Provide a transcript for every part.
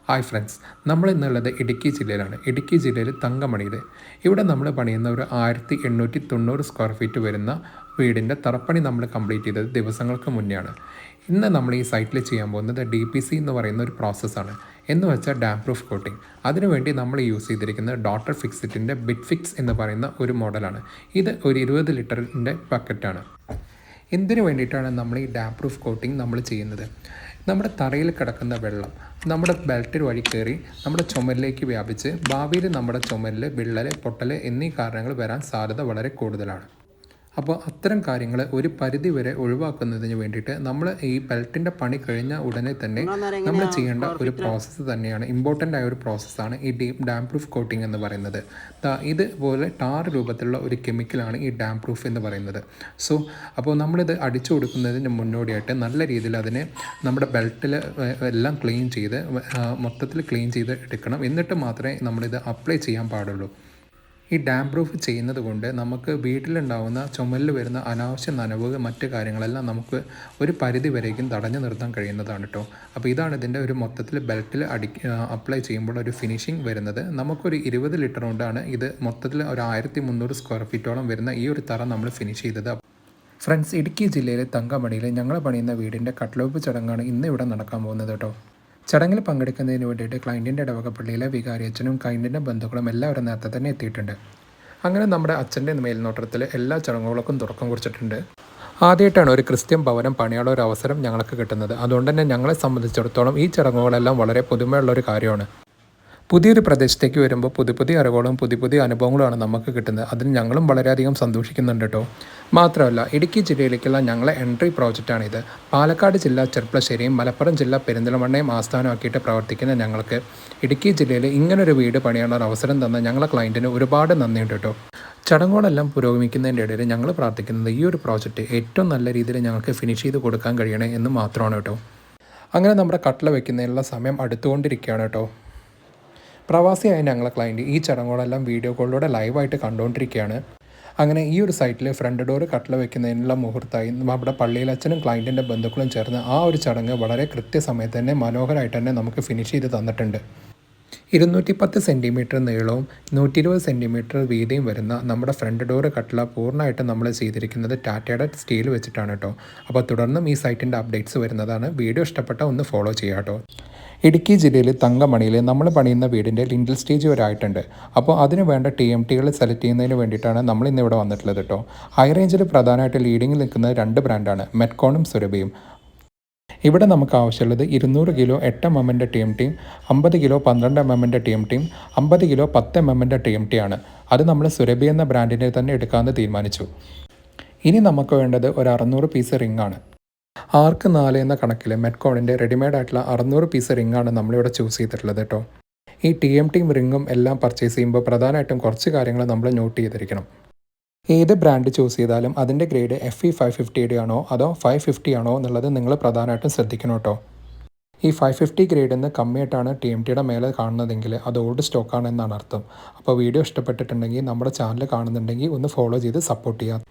Hi friends, നമ്മൾ ഇന്നുള്ളത് ഇടുക്കി ജില്ലയിലാണ്. ഇടുക്കി ജില്ലയിൽ തങ്കമണിയിൽ ഇവിടെ നമ്മൾ പണിയുന്ന ഒരു 1890 സ്ക്വയർ ഫീറ്റ് വരുന്ന വീടിൻ്റെ തറപ്പണി നമ്മൾ കംപ്ലീറ്റ് ചെയ്തത് ദിവസങ്ങൾക്ക് മുന്നെയാണ്. ഇന്ന് നമ്മൾ ഈ സൈറ്റിൽ ചെയ്യാൻ പോകുന്നത് DPC എന്ന് പറയുന്ന ഒരു പ്രോസസ്സാണ്. എന്ന് വെച്ചാൽ ഡാം പ്രൂഫ് കോട്ടിംഗ്. അതിനുവേണ്ടി നമ്മൾ യൂസ് ചെയ്തിരിക്കുന്നത് ഡോട്ടർ ഫിക്സിറ്റിൻ്റെ ബിറ്റ് ഫിക്സ് എന്ന് പറയുന്ന ഒരു മോഡലാണ്. ഇത് ഒരു 20 ലിറ്ററിൻ്റെ ബക്കറ്റാണ്. എന്തിനു വേണ്ടിയിട്ടാണ് നമ്മൾ ഈ ഡാം പ്രൂഫ് കോട്ടിംഗ് നമ്മൾ ചെയ്യുന്നത്? നമ്മുടെ തറയിൽ കിടക്കുന്ന വെള്ളം നമ്മുടെ ബെൽറ്റ് വഴി കയറി നമ്മുടെ ചുമലിലേക്ക് വ്യാപിച്ച് ഭാവിയിൽ നമ്മുടെ ചുമലിൽ വിള്ളൽ, പൊട്ടൽ എന്നീ കാരണങ്ങൾ വരാൻ സാധ്യത വളരെ കൂടുതലാണ്. അപ്പോൾ അത്തരം കാര്യങ്ങൾ ഒരു പരിധി വരെ ഒഴിവാക്കുന്നതിന് വേണ്ടിയിട്ട് നമ്മൾ ഈ ബെൽറ്റിൻ്റെ പണി കഴിഞ്ഞ ഉടനെ തന്നെ നമ്മൾ ചെയ്യേണ്ട ഒരു പ്രോസസ്സ് തന്നെയാണ്, ഇമ്പോർട്ടൻ്റ് ആയ ഒരു പ്രോസസ്സാണ് ഈ ഡാം പ്രൂഫ് കോട്ടിംഗ് എന്ന് പറയുന്നത്. ഇതുപോലെ ടാർ രൂപത്തിലുള്ള ഒരു കെമിക്കലാണ് ഈ ഡാം പ്രൂഫ് എന്ന് പറയുന്നത്. അപ്പോൾ നമ്മളിത് അടിച്ചു കൊടുക്കുന്നതിന് മുന്നോടിയായിട്ട് നല്ല രീതിയിൽ അതിനെ നമ്മുടെ ബെൽറ്റിൽ എല്ലാം ക്ലീൻ ചെയ്ത് മൊത്തത്തിൽ ക്ലീൻ ചെയ്ത് എടുക്കണം. എന്നിട്ട് മാത്രമേ നമ്മളിത് അപ്ലൈ ചെയ്യാൻ പാടുള്ളൂ. ഈ ഡാം പ്രൂഫ് ചെയ്യുന്നത് കൊണ്ട് നമുക്ക് വീട്ടിലുണ്ടാകുന്ന ചുമലിൽ വരുന്ന അനാവശ്യ നനവ്, മറ്റ് കാര്യങ്ങളെല്ലാം നമുക്ക് ഒരു പരിധി വരേക്കും തടഞ്ഞു നിർത്താൻ കഴിയുന്നതാണ് കേട്ടോ. അപ്പോൾ ഇതാണ് ഇതിൻ്റെ ഒരു മൊത്തത്തിൽ ബെൽറ്റിൽ അപ്ലൈ ചെയ്യുമ്പോൾ ഒരു ഫിനിഷിങ് വരുന്നത്. നമുക്കൊരു 20 ലിറ്റർ കൊണ്ടാണ് ഇത് മൊത്തത്തിൽ ഒരു 1300 സ്ക്വയർ ഫീറ്റോളം വരുന്ന ഈ ഒരു തറ നമ്മൾ ഫിനിഷ് ചെയ്തത്. ഫ്രണ്ട്സ്, ഇടുക്കി ജില്ലയിലെ തങ്കമണിയിൽ ഞങ്ങൾ പണിയുന്ന വീടിൻ്റെ കട്ട്ലോപ്പ് ചടങ്ങാണ് ഇന്ന് ഇവിടെ നടക്കാൻ പോകുന്നത് കേട്ടോ. ചടങ്ങിൽ പങ്കെടുക്കുന്നതിന് വേണ്ടിയിട്ട് ക്ലയൻറ്റിൻ്റെ ഇടവകപ്പള്ളിയിലെ വികാരിയച്ഛനും ക്ലയൻറ്റിൻ്റെ ബന്ധുക്കളും എല്ലാവരും നേരത്തെ തന്നെ എത്തിയിട്ടുണ്ട്. അങ്ങനെ നമ്മുടെ അച്ഛൻ്റെ മേൽനോട്ടത്തിൽ എല്ലാ ചടങ്ങുകൾക്കും തുടക്കം കുറിച്ചിട്ടുണ്ട്. ആദ്യമായിട്ടാണ് ഒരു ക്രിസ്ത്യൻ ഭവനം പണിയാനുള്ള ഒരു അവസരം ഞങ്ങൾക്ക് കിട്ടുന്നത്. അതുകൊണ്ട് തന്നെ ഞങ്ങളെ സംബന്ധിച്ചിടത്തോളം ഈ ചടങ്ങുകളെല്ലാം വളരെ പുതുമയുള്ളൊരു കാര്യമാണ്. പുതിയൊരു പ്രദേശത്തേക്ക് വരുമ്പോൾ പുതിയ അറിവുകളും പുതിയ അനുഭവങ്ങളുമാണ് നമുക്ക് കിട്ടുന്നത്. അതിന് ഞങ്ങളും വളരെയധികം സന്തോഷിക്കുന്നുണ്ട് കേട്ടോ. മാത്രമല്ല, ഇടുക്കി ജില്ലയിലേക്കുള്ള ഞങ്ങളെ എൻട്രി പ്രോജക്റ്റാണിത്. പാലക്കാട് ജില്ല ചെർപ്പളശ്ശേരിയും മലപ്പുറം ജില്ല പെരിന്തൽമണ്ണയും ആസ്ഥാനമാക്കിയിട്ട് പ്രവർത്തിക്കുന്ന ഞങ്ങൾക്ക് ഇടുക്കി ജില്ലയിൽ ഇങ്ങനൊരു വീട് പണിയാനുള്ള അവസരം തന്ന ഞങ്ങളെ ക്ലയൻറ്റിന് ഒരുപാട് നന്ദിയുണ്ട് കേട്ടോ. ചടങ്ങുകളെല്ലാം പുരോഗമിക്കുന്നതിൻ്റെ ഇടയിൽ ഞങ്ങൾ പ്രാർത്ഥിക്കുന്നത് ഈ ഒരു പ്രോജക്റ്റ് ഏറ്റവും നല്ല രീതിയിൽ ഞങ്ങൾക്ക് ഫിനിഷ് ചെയ്ത് കൊടുക്കാൻ കഴിയണേ എന്ന് മാത്രമാണ് കേട്ടോ. അങ്ങനെ നമ്മുടെ കട്ടില വയ്ക്കുന്നതിനുള്ള സമയം അടുത്തുകൊണ്ടിരിക്കുകയാണ് കേട്ടോ. പ്രവാസിയായ ഞങ്ങളെ ക്ലയൻറ്റ് ഈ ചടങ്ങുകളെല്ലാം വീഡിയോ കോളിലൂടെ ലൈവായിട്ട് കണ്ടുകൊണ്ടിരിക്കുകയാണ്. അങ്ങനെ ഈ ഒരു സൈറ്റിൽ ഫ്രണ്ട് ഡോർ കട്ടില വയ്ക്കുന്നതിനുള്ള മുഹൂർത്തമായി നമ്മുടെ പള്ളിയിലച്ഛനും ക്ലയൻറ്റിൻ്റെ ബന്ധുക്കളും ചേർന്ന് ആ ഒരു ചടങ്ങ് വളരെ കൃത്യസമയത്ത് തന്നെ മനോഹരമായിട്ട് തന്നെ നമുക്ക് ഫിനിഷ് ചെയ്ത് തന്നിട്ടുണ്ട്. 210 സെൻറ്റിമീറ്റർ നീളവും 120 സെൻറ്റിമീറ്റർ വീതിയും വരുന്ന നമ്മുടെ ഫ്രണ്ട് ഡോർ കട്ടില പൂർണ്ണമായിട്ട് നമ്മൾ ചെയ്തിരിക്കുന്നത് ടാറ്റയുടെ സ്റ്റീൽ വെച്ചിട്ടാണ് കേട്ടോ. അപ്പോൾ തുടർന്നും ഈ സൈറ്റിൻ്റെ അപ്ഡേറ്റ്സ് വരുന്നതാണ്. വീഡിയോ ഇഷ്ടപ്പെട്ട ഒന്ന് ഫോളോ ചെയ്യാം കേട്ടോ. ഇടുക്കി ജില്ലയിൽ തങ്കമണിയിൽ നമ്മൾ പണിയുന്ന വീടിൻ്റെ ലിൻഡിൽ സ്റ്റേജ് വരെ ആയിട്ടുണ്ട്. അപ്പോൾ അതിന് വേണ്ട TMTകൾ സെലക്ട് ചെയ്യുന്നതിന് വേണ്ടിയിട്ടാണ് നമ്മൾ ഇന്ന് ഇവിടെ വന്നിട്ടുള്ളത് കേട്ടോ. ഹൈ റേഞ്ചിൽ പ്രധാനമായിട്ട് ലീഡിങ്ങിൽ നിൽക്കുന്ന 2 ബ്രാൻഡാണ് മെറ്റ്കോണും സുരഭിയും. ഇവിടെ നമുക്ക് ആവശ്യമുള്ളത് 200 kilo 8 mm TMTയും 50 kilo 12 mm TMTയും 50 kilo 10 mm TMT ആണ്. അത് നമ്മൾ സുരഭി എന്ന ബ്രാൻഡിനെ തന്നെ എടുക്കാമെന്ന് തീരുമാനിച്ചു. ഇനി നമുക്ക് വേണ്ടത് ഒരു 600 പീസ് റിങ്ങാണ്. 6x4 എന്ന കണക്കിൽ മെറ്റ്കോണിൻ്റെ റെഡിമെയ്ഡ് ആയിട്ടുള്ള 600 പീസ് റിങ്ങാണ് നമ്മളിവിടെ ചൂസ് ചെയ്തിട്ടുള്ളത് കേട്ടോ. ഈ TMTയും റിങ്ങും എല്ലാം പർച്ചേസ് ചെയ്യുമ്പോൾ പ്രധാനമായിട്ടും കുറച്ച് കാര്യങ്ങൾ നമ്മൾ നോട്ട് ചെയ്തിരിക്കണം. ഏത് ബ്രാൻഡ് ചൂസ് ചെയ്താലും അതിൻ്റെ ഗ്രേഡ് FE 550 ആണോ അതോ 550 ആണോ എന്നുള്ളത് നിങ്ങൾ പ്രധാനമായിട്ടും ശ്രദ്ധിക്കണം കേട്ടോ. ഈ 550 ഗ്രേഡിൽ നിന്ന് കമ്മിയായിട്ടാണ് TMTയുടെ മേലെ കാണുന്നതെങ്കിൽ അത് ഓൾഡ് സ്റ്റോക്കാണെന്നാണ് അർത്ഥം. അപ്പോൾ വീഡിയോ ഇഷ്ടപ്പെട്ടിട്ടുണ്ടെങ്കിൽ നമ്മുടെ ചാനൽ കാണുന്നുണ്ടെങ്കിൽ ഒന്ന് ഫോളോ ചെയ്ത് സപ്പോർട്ട് ചെയ്യാം.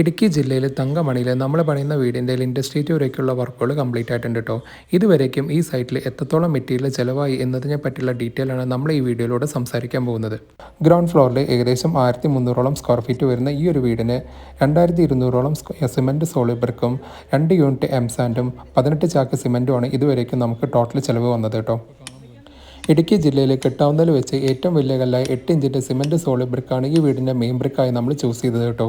ഇടുക്കി ജില്ലയിൽ തങ്കമണിയിൽ നമ്മൾ പണിയുന്ന വീടിൻ്റെ ഇൻഡസ്ട്രിയേറ്റ് വരേക്കുള്ള വർക്കുകൾ കംപ്ലീറ്റ് ആയിട്ടുണ്ട് കേട്ടോ. ഇതുവരേക്കും ഈ സൈറ്റിൽ എത്രത്തോളം മെറ്റീരിയൽ ചിലവായി എന്നതിനെ പറ്റിയുള്ള ഡീറ്റെയിൽ ആണ് നമ്മൾ ഈ വീഡിയോയിലൂടെ സംസാരിക്കാൻ പോകുന്നത്. ഗ്രൗണ്ട് ഫ്ലോറിൽ ഏകദേശം 1300ഓളം സ്ക്വയർ ഫീറ്റ് വരുന്ന ഈ ഒരു വീടിന് 2200ഓളം സിമൻറ്റ് സോളിഡ് ബ്രിക്കും 2 യൂണിറ്റ് എംസാൻഡും 18 ചാക്ക് സിമൻറ്റുമാണ് ഇതുവരേക്കും നമുക്ക് ടോട്ടൽ ചിലവ് വന്നത് കേട്ടോ. ഇടുക്കി ജില്ലയിൽ കെട്ടാവുന്നതിൽ വെച്ച് ഏറ്റവും വലിയ കല്ലായ 8 ഇഞ്ചിൻ്റെ സിമൻറ്റ് സോളിഡ് ബ്രിക്കാണ് ഈ വീടിൻ്റെ മെയിൻ ബ്രിക്കായി നമ്മൾ ചൂസ് ചെയ്തത് കേട്ടോ.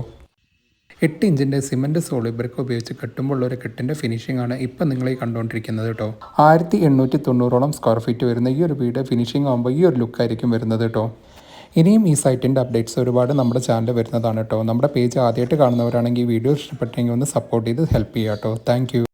8 ഇഞ്ചിൻ്റെ സിമൻറ്റ് സോളിഡ് ബ്രിക്ക് ഉപയോഗിച്ച് കെട്ടുമ്പോൾ ഒരു കെട്ടിൻ്റെ ഫിനിഷിംഗ് ആണ് ഇപ്പം നിങ്ങൾ ഈ കണ്ടുകൊണ്ടിരിക്കുന്നത് കേട്ടോ. 1890ഓളം സ്ക്വയർ ഫീറ്റ് വരുന്ന ഈ ഒരു വീട് ഫിനിഷിംഗ് ആകുമ്പോൾ ഈ ഒരു ലുക്കായിരിക്കും വരുന്നത് കേട്ടോ. ഇനിയും ഈ സൈറ്റിൻ്റെ അപ്ഡേറ്റ്സ് ഒരുപാട് നമ്മുടെ ചാനൽ വരുന്നതാണ് കേട്ടോ. നമ്മുടെ പേജ് ആദ്യമായിട്ട് കാണുന്നവരാണെങ്കിൽ ഈ വീഡിയോ ഇഷ്ടപ്പെട്ടെങ്കിൽ ഒന്ന് സപ്പോർട്ട് ചെയ്ത് ഹെൽപ്പ് ചെയ്യാം കേട്ടോ. താങ്ക്